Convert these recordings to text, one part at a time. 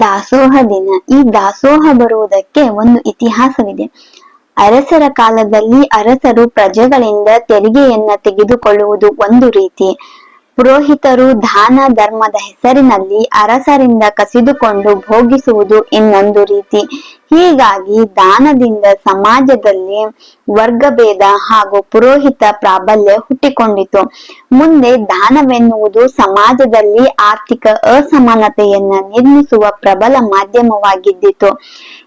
ದಾಸೋಹ ದಿನ. ಈ ದಾಸೋಹ ಬರುವುದಕ್ಕೆ ಒಂದು ಇತಿಹಾಸವಿದೆ. ಅರಸರ ಕಾಲದಲ್ಲಿ ಅರಸರು ಪ್ರಜೆಗಳಿಂದ ತೆರಿಗೆಯನ್ನ ತೆಗೆದುಕೊಳ್ಳುವುದು ಒಂದು ರೀತಿ, ಪುರೋಹಿತರು ದಾನ ಧರ್ಮದ ಹೆಸರಿನಲ್ಲಿ ಅರಸರಿಂದ ಕಸಿದುಕೊಂಡು ಭೋಗಿಸುವುದು ಇನ್ನೊಂದು ರೀತಿ. ಹೀಗಾಗಿ ದಾನದಿಂದ ಸಮಾಜದಲ್ಲಿ ವರ್ಗಭೇದ ಹಾಗೂ ಪುರೋಹಿತ ಪ್ರಾಬಲ್ಯ ಹುಟ್ಟಿಕೊಂಡಿತು. ಮುಂದೆ ದಾನವೆನ್ನುವುದು ಸಮಾಜದಲ್ಲಿ ಆರ್ಥಿಕ ಅಸಮಾನತೆಯನ್ನ ನಿರ್ಮಿಸುವ ಪ್ರಬಲ ಮಾಧ್ಯಮವಾಗಿದ್ದಿತು.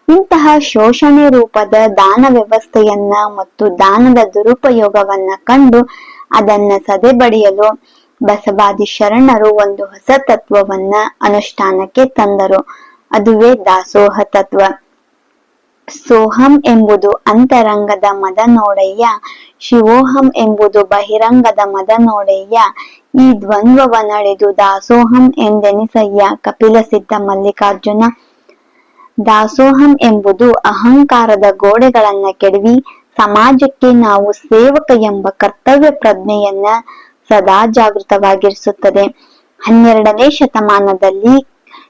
ಇಂತಹ ಶೋಷಣೆ ರೂಪದ ದಾನ ವ್ಯವಸ್ಥೆಯನ್ನ ಮತ್ತು ದಾನದ ದುರುಪಯೋಗವನ್ನ ಕಂಡು ಅದನ್ನ ಸದೆಬಡಿಯಲು ಬಸವಾದಿ ಶರಣರು ಒಂದು ಹೊಸ ತತ್ವವನ್ನ ಅನುಷ್ಠಾನಕ್ಕೆ ತಂದರು. ಅದುವೇ ದಾಸೋಹ ತತ್ವ. ಸೋಹಂ ಎಂಬುದು ಅಂತರಂಗದ ಮದ ನೋಡಯ್ಯ, ಶಿವೋಹಂ ಎಂಬುದು ಬಹಿರಂಗದ ಮದ ನೋಡಯ್ಯ. ಈ ದ್ವಂದ್ವವನಳಿದು ದಾಸೋಹಂ ಎಂದೆನಿಸಯ್ಯ. ಕಪಿಲ ಸಿದ್ಧ ಮಲ್ಲಿಕಾರ್ಜುನ. ದಾಸೋಹಂ ಎಂಬುದು ಅಹಂಕಾರದ ಗೋಡೆಗಳನ್ನ ಕೆಡವಿ ಸಮಾಜಕ್ಕೆ ನಾವು ಸೇವಕ ಎಂಬ ಕರ್ತವ್ಯ ಪ್ರಜ್ಞೆಯನ್ನ ಸದಾ ಜಾಗೃತವಾಗಿರಿಸುತ್ತದೆ. 12ನೇ ಶತಮಾನದಲ್ಲಿ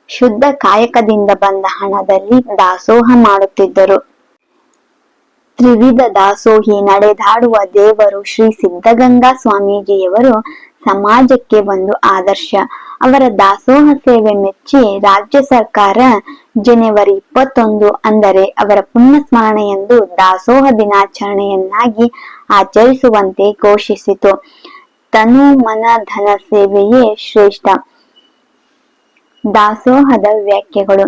ಶುದ್ಧ ಕಾಯಕದಿಂದ ಬಂದ ಹಣದಲ್ಲಿ ದಾಸೋಹ ಮಾಡುತ್ತಿದ್ದರು. ತ್ರಿವಿಧ ದಾಸೋಹಿ ನಡೆದಾಡುವ ದೇವರು ಶ್ರೀ ಸಿದ್ಧಗಂಗಾ ಸ್ವಾಮೀಜಿಯವರು ಸಮಾಜಕ್ಕೆ ಒಂದು ಆದರ್ಶ. ಅವರ ದಾಸೋಹ ಸೇವೆ ಮೆಚ್ಚಿ ರಾಜ್ಯ ಸರ್ಕಾರ ಜನವರಿ 21 ಅಂದರೆ ಅವರ ಪುಣ್ಯ ಸ್ಮರಣೆಯಂದು ದಾಸೋಹ ದಿನಾಚರಣೆಯನ್ನಾಗಿ ಆಚರಿಸುವಂತೆ ಘೋಷಿಸಿತು. ತನು ಮನ ಧನ ಸೇವೆಯೇ ಶ್ರೇಷ್ಠ. ದಾಸೋಹದ ವ್ಯಾಖ್ಯೆಗಳು.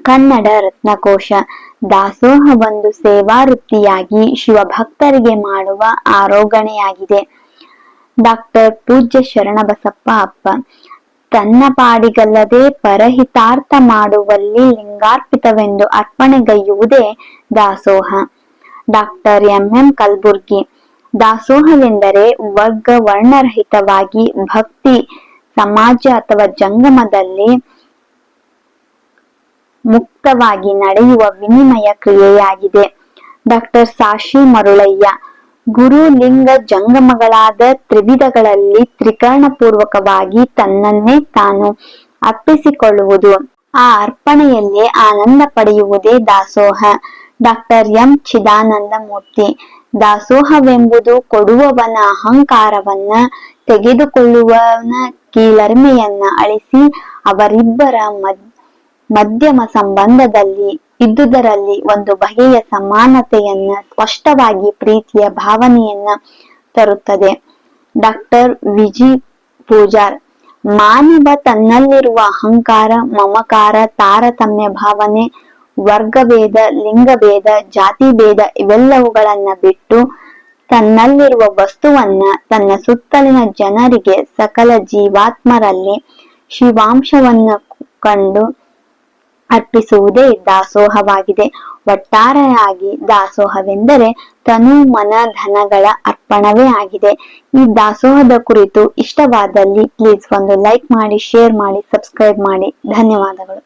ಕನ್ನಡ ರತ್ನಕೋಶ. ದಾಸೋಹ ಒಂದು ಸೇವಾ ವೃತ್ತಿಯಾಗಿ ಶಿವಭಕ್ತರಿಗೆ ಮಾಡುವ ಆರೋಗಣೆಯಾಗಿದೆ. ಡಾಕ್ಟರ್ ಪೂಜ್ಯ ಶರಣಬಸಪ್ಪ ಅಪ್ಪ. ತನ್ನ ಪಾಡಿಗಲ್ಲದೆ ಪರಹಿತಾರ್ಥ ಮಾಡುವಲ್ಲಿ ಲಿಂಗಾರ್ಪಿತವೆಂದು ಅರ್ಪಣೆಗೈಯುವುದೇ ದಾಸೋಹ. Doctor MM. ಕಲ್ಬುರ್ಗಿ. ದಾಸೋಹವೆಂದರೆ ವರ್ಗ ವರ್ಣರಹಿತವಾಗಿ ಭಕ್ತಿ ಸಮಾಜ ಅಥವಾ ಜಂಗಮದಲ್ಲಿ ಮುಕ್ತವಾಗಿ ನಡೆಯುವ ವಿನಿಮಯ ಕ್ರಿಯೆಯಾಗಿದೆ. ಡಾಕ್ಟರ್ ಸಾಶಿ ಮರುಳಯ್ಯ. ಗುರು ಲಿಂಗ ಜಂಗಮಗಳಾದ ತ್ರಿವಿಧಗಳಲ್ಲಿ ತ್ರಿಕರಣಪೂರ್ವಕವಾಗಿ ತನ್ನನ್ನೇ ತಾನು ಅರ್ಪಿಸಿಕೊಳ್ಳುವುದು, ಆ ಅರ್ಪಣೆಯಲ್ಲೇ ಆನಂದ ಪಡೆಯುವುದೇ ದಾಸೋಹ. Doctor M. ಚಿದಾನಂದ ಮೂರ್ತಿ. ದಾಸೋಹವೆಂಬುದು ಕೊಡುವವನ ಅಹಂಕಾರವನ್ನ, ತೆಗೆದುಕೊಳ್ಳುವವನ ಕೀಳರಿಮೆಯನ್ನ ಅಳಿಸಿ ಅವರಿಬ್ಬರ ಮಧ್ಯಮ ಸಂಬಂಧದಲ್ಲಿ ಇದ್ದುದರಲ್ಲಿ ಒಂದು ಬಗೆಯ ಸಮಾನತೆಯನ್ನ, ಸ್ಪಷ್ಟವಾಗಿ ಪ್ರೀತಿಯ ಭಾವನೆಯನ್ನ ತರುತ್ತದೆ. Doctor V G. ಪೂಜಾರ್. ಮಾನವ ತನ್ನಲ್ಲಿರುವ ಅಹಂಕಾರ, ಮಮಕಾರ, ತಾರತಮ್ಯ ಭಾವನೆ, ವರ್ಗಭೇದ, ಲಿಂಗಭೇದ, ಜಾತಿಭೇದ ಇವೆಲ್ಲವುಗಳನ್ನ ಬಿಟ್ಟು ತನ್ನಲ್ಲಿರುವ ವಸ್ತುವನ್ನ ತನ್ನ ಸುತ್ತಲಿನ ಜನರಿಗೆ, ಸಕಲ ಜೀವಾತ್ಮರಲ್ಲಿ ಶಿವಾಂಶವನ್ನ ಕಂಡು ಅರ್ಪಿಸುವುದೇ ದಾಸೋಹವಾಗಿದೆ. ಒಟ್ಟಾರೆಯಾಗಿ ದಾಸೋಹವೆಂದರೆ ತನು ಮನ ಧನಗಳ ಅರ್ಪಣವೇ ಆಗಿದೆ. ಈ ದಾಸೋಹದ ಕುರಿತು ಇಷ್ಟವಾದಲ್ಲಿ ಪ್ಲೀಸ್ ಒಂದು ಲೈಕ್ ಮಾಡಿ, ಶೇರ್ ಮಾಡಿ, ಸಬ್ಸ್ಕ್ರೈಬ್ ಮಾಡಿ. ಧನ್ಯವಾದಗಳು.